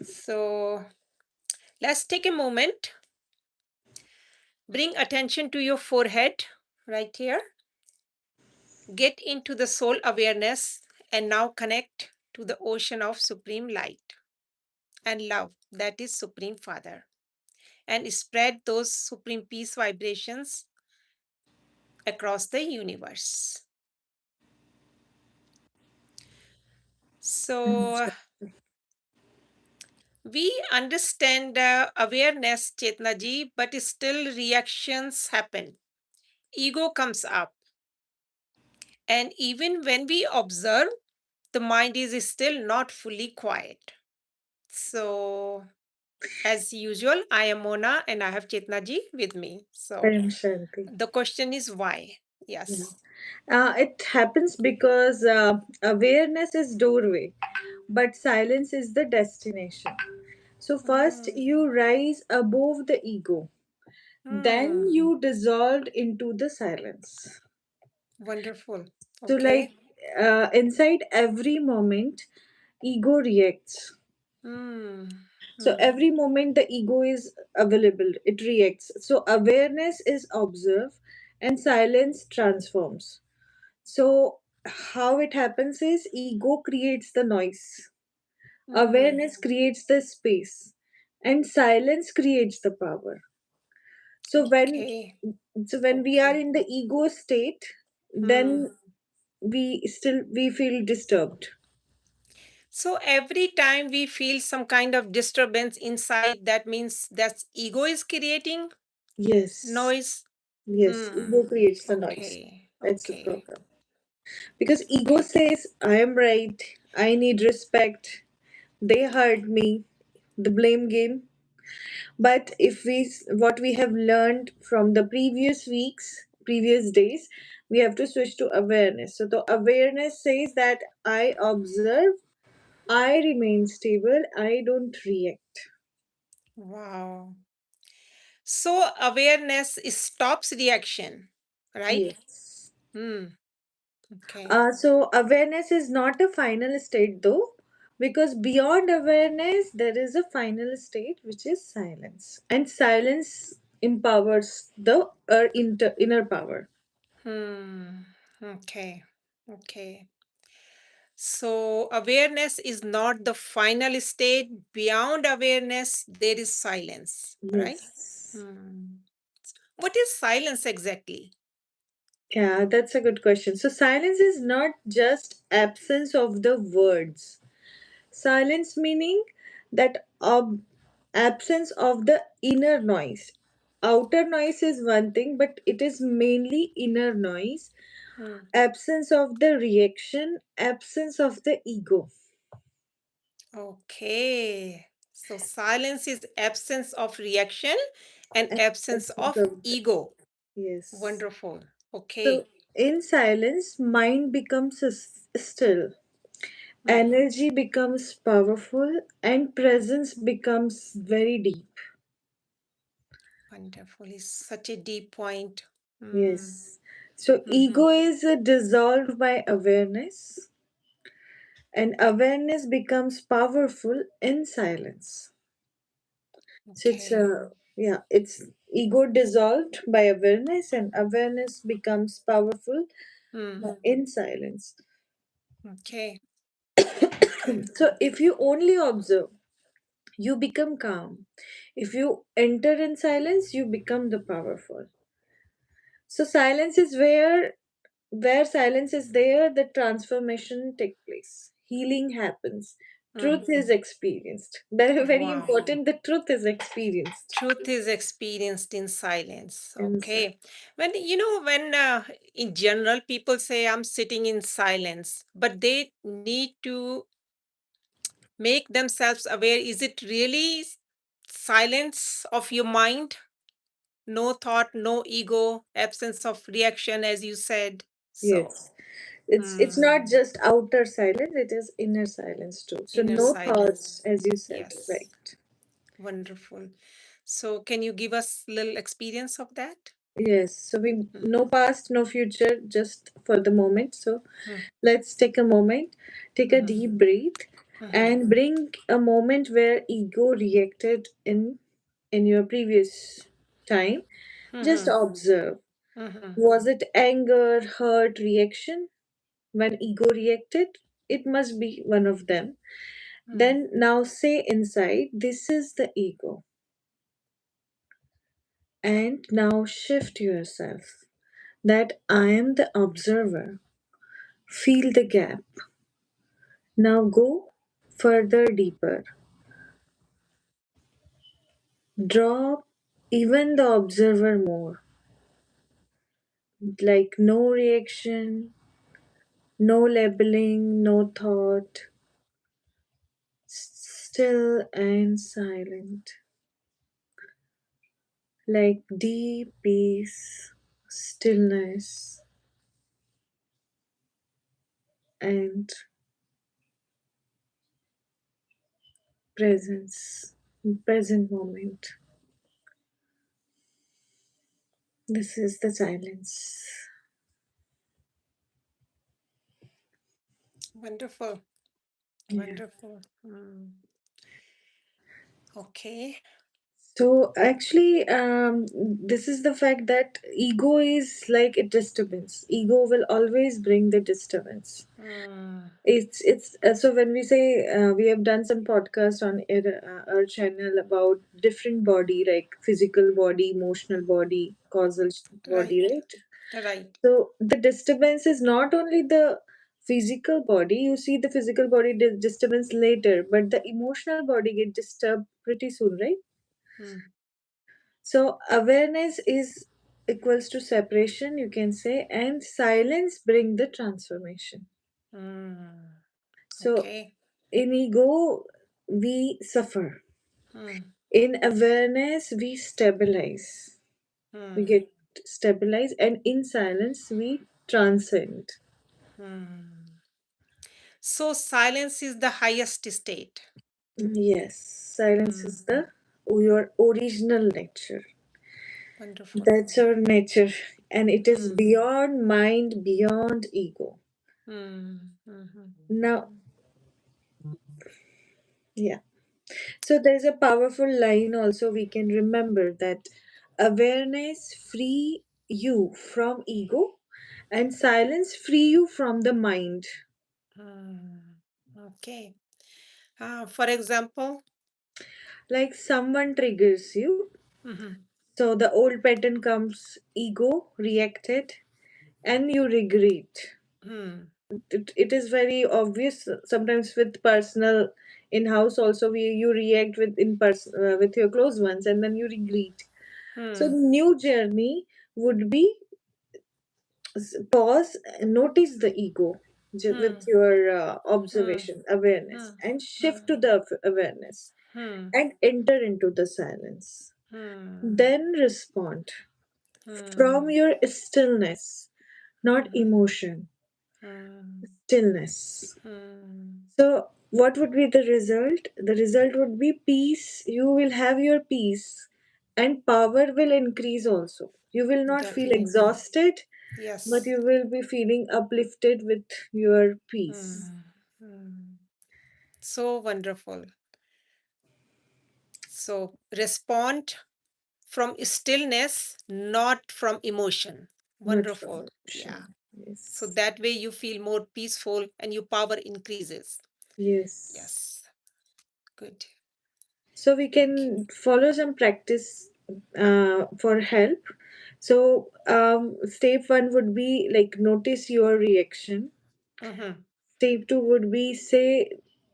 So let's take a moment. Bring attention to your forehead right here. Get into the soul awareness and now connect to the ocean of supreme light and love that is Supreme Father, and spread those supreme peace vibrations across the universe. So we understand awareness, Chetnaji, but still reactions happen. Ego comes up. And even when we observe, the mind is still not fully quiet. So, as usual, I am Mona and I have Chetnaji with me. So, I'm Shanti. the question is why? Yeah. Yes. It happens because awareness is doorway, but silence is the destination. So first Mm. you rise above the ego, then Hmm. you dissolve into the silence. Wonderful. So like Okay. inside every moment, ego reacts. Hmm. So Hmm. every moment the ego is available, it reacts. So awareness is observed and silence transforms. So, how it happens is ego creates the noise, Hmm. awareness creates the space, and silence creates the power. So Okay. when we are Okay. in the ego state, Hmm. then we feel disturbed. So every time we feel some kind of disturbance inside, that means that ego is creating Yes, noise. yes, Hmm. ego creates the noise. Okay. That's the Okay. problem. Because ego Okay. says, I am right, I need respect, they hurt me, the blame game. But if what we have learned from the previous weeks, previous days, we have to switch to awareness. So the awareness says that I observe, I remain stable, I don't react. Wow. So awareness stops reaction, right? Yes. Hmm. Okay. So awareness is not a final state though, because beyond awareness there is a final state which is silence, and silence empowers the inner power. Hmm. Okay. Okay. So awareness is not the final state. Beyond awareness, there is silence, right? Yes. Hmm. What is silence exactly? Yeah, that's a good question. So, silence is not just absence of the words. Silence meaning that absence of the inner noise. Outer noise is one thing, but it is mainly inner noise. Hmm. Absence of the reaction, absence of the ego. Okay. So silence is absence of reaction and And absence absence of of the, ego. yes. Wonderful. So, Okay. in silence, mind becomes still. Hmm. Energy becomes powerful and presence becomes very deep. Wonderful. It's such a deep point. Hmm. Yes. So Mhm. ego is dissolved by awareness, and awareness becomes powerful in silence. So it's Okay. yeah, it's ego dissolved by awareness, and awareness becomes powerful Hmm. in silence. Okay. Okay. So if you only observe, you become calm. If you enter in silence, you become the powerful. So silence is where silence is there, the transformation takes place. Healing happens. Hmm. Truth is experienced. Very, very Wow. important. The truth is experienced. Truth is experienced in silence. Inside. Okay. When in general people say I'm sitting in silence, but they need to make themselves aware, is it really silence of your mind? No thought, no ego, absence of reaction, as you said. So, Yes. It's not hmm, just outer silence, it is inner silence too. So inner no silence. thoughts, as you said, Yes. right. Wonderful. So, can you give us little experience of that? Yes. So we no Hmm. past, no future, just for the moment. So Hmm. let's take a moment, take a Hmm. deep breath. Mhm. and bring a moment where ego reacted in your previous time. Just Mhm. observe. Mhm. Was it anger, hurt, reaction? When ego reacted, it must be one of them. Mhm. Then now say inside, this is the ego. And now shift yourself that I am the observer. Feel the gap. Now go further deeper. Drop even the observer more. Like no reaction, no labeling, no thought. Still and silent. Like deep peace, stillness, and presence. Present moment. This is the silence. Wonderful. Yeah. Wonderful. Mm. Okay. So actually, this is the fact that ego is like a disturbance. Ego will always bring the disturbance. Mm. It's so when we say we have done some podcast on our channel about different body, like physical body, emotional body, causal body, Right. right? Right. So the disturbance is not only the physical body. You see the physical body disturbance later, but the emotional body get disturbed pretty soon, right? Mm. So awareness is equals to separation, you can say, and silence bring the transformation. Mm. So Okay. in ego, we suffer. Mm. In awareness, we stabilize. We Mm. get stabilized, and in silence, we transcend. Mm. So silence is the highest state. Yes, silence is Mm. the your original nature. Wonderful. That's our nature, and it is Mm. beyond mind, beyond ego. Mm. Mhm. Now, yeah. So there's a powerful line also we can remember that awareness free you from ego and silence free you from the mind. Mm. Okay. For example, Like someone triggers you, mhm. so the old pattern comes, ego reacted, and you regret. Mm. It is very obvious sometimes with personal in house also we you react with in person with your close ones and then you regret. So Mm. new journey would be pause and notice the ego with Mm. your Mm. observation awareness Mm. and shift to Mm. the awareness Mm. and enter into the silence, Mm. then respond from Mm. your stillness, not Mhm. emotion, Mm. stillness. Mm. So what would be the result? The result would be peace. You will have your peace and power will increase also. You will not feel Definitely. exhausted, but Yes. you will be feeling uplifted with your peace. Mm. Mm. So wonderful. So respond from stillness, not from emotion. Not from Wonderful. Yeah. emotion. So Yes. that way you feel more peaceful and your power increases. Yes. Yes. Good. So we Okay. can follow some practice for help. So step one would be like notice your reaction. Mm-hmm. Step two would be say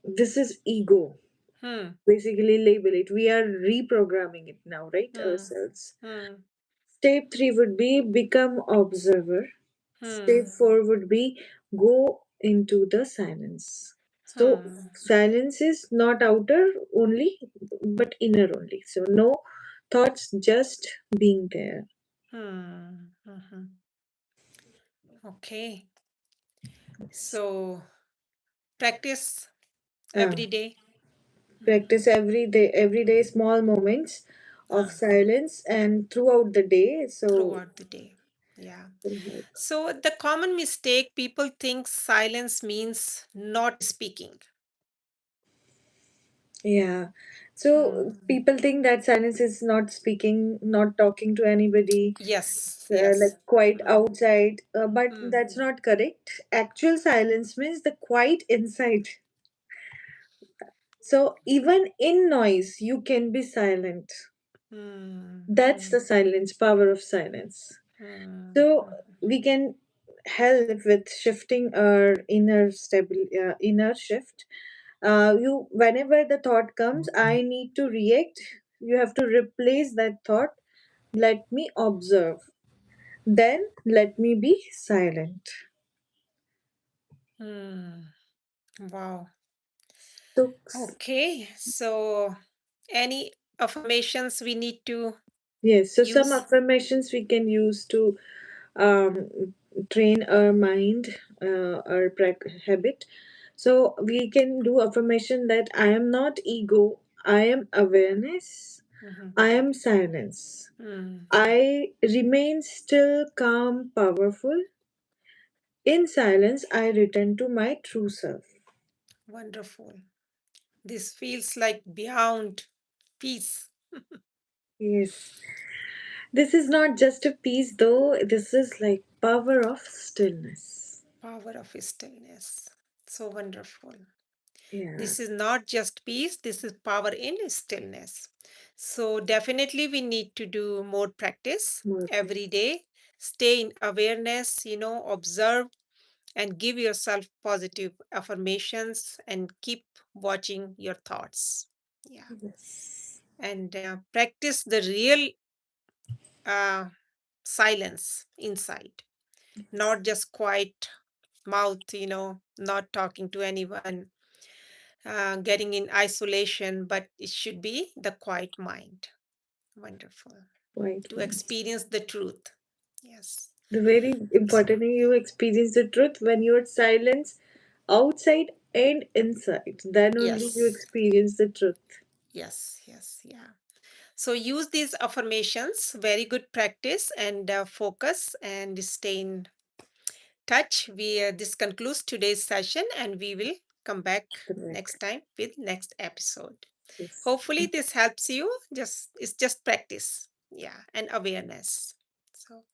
this is ego. Hmm. Basically label it. We are reprogramming it now, right? Hmm. Ourselves. Hmm. Step three would be become observer. Step Hmm. four would be go into the silence. So Hmm. silence is not outer only, but inner only. So no thoughts, just being there. Hmm. Mm-hmm. Okay. So practice Ah, every day. Mm. practice every day, small moments of Ah, silence and throughout the day. So throughout the day. Yeah. it will help. So the common mistake people think silence means not speaking. Yeah. So Hmm. people think that silence is not speaking, not talking to anybody, Yes, yes. like quiet Hmm. outside. But Hmm. that's not correct. Actual silence means the quiet inside. So even in noise, you can be silent. Hmm. That's Hmm. the silence, power of silence. Hmm. So Hmm. we can help with shifting our inner shift. You, whenever the thought comes, I need to react. You have to replace that thought. Let me observe. Then let me be silent. Hmm. Wow. So Okay. So, any affirmations we need to yes, so some use? affirmations we can use to train our mind, our habit. So we can do affirmation that I am not ego, I am awareness, Mm-hmm. I am silence. Hmm. I remain still, calm, powerful. In silence, I return to my true self. Wonderful. This feels like beyond peace, Yes. This is not just a piece, though. This is like power of stillness. power of stillness. So wonderful. Yeah. This is not just peace, this is power in stillness. So, definitely, we need to do more practice More every day. Stay in awareness, observe and give yourself positive affirmations and keep watching your thoughts. Yeah. practice. And practice the real uh, silence inside, not just quiet mouth, not talking to anyone, getting in isolation, but it should be the quiet mind. Wonderful. White To ones. experience the truth. Yes. The very So, important thing, you experience the truth when you're silence outside and inside. Then only you yes, experience the truth. yes, yes, yeah. So, use these affirmations, very good practice, and focus and stay in touch. This concludes today's session, and we will come back next Correct. time with next episode. Yes. Hopefully, this helps you. It's just practice, yeah, and awareness. So,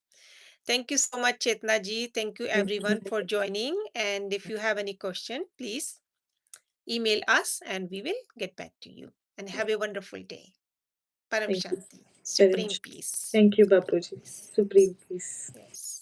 thank you so much, Chetna ji. Thank you, Thank everyone, you. for joining. And if you have any question, please email us, and we will get back to you. And have a wonderful day. Param Thank you Shanti, very supreme much. peace. Thank you, Supreme Bapuji. peace. Supreme peace. Yes.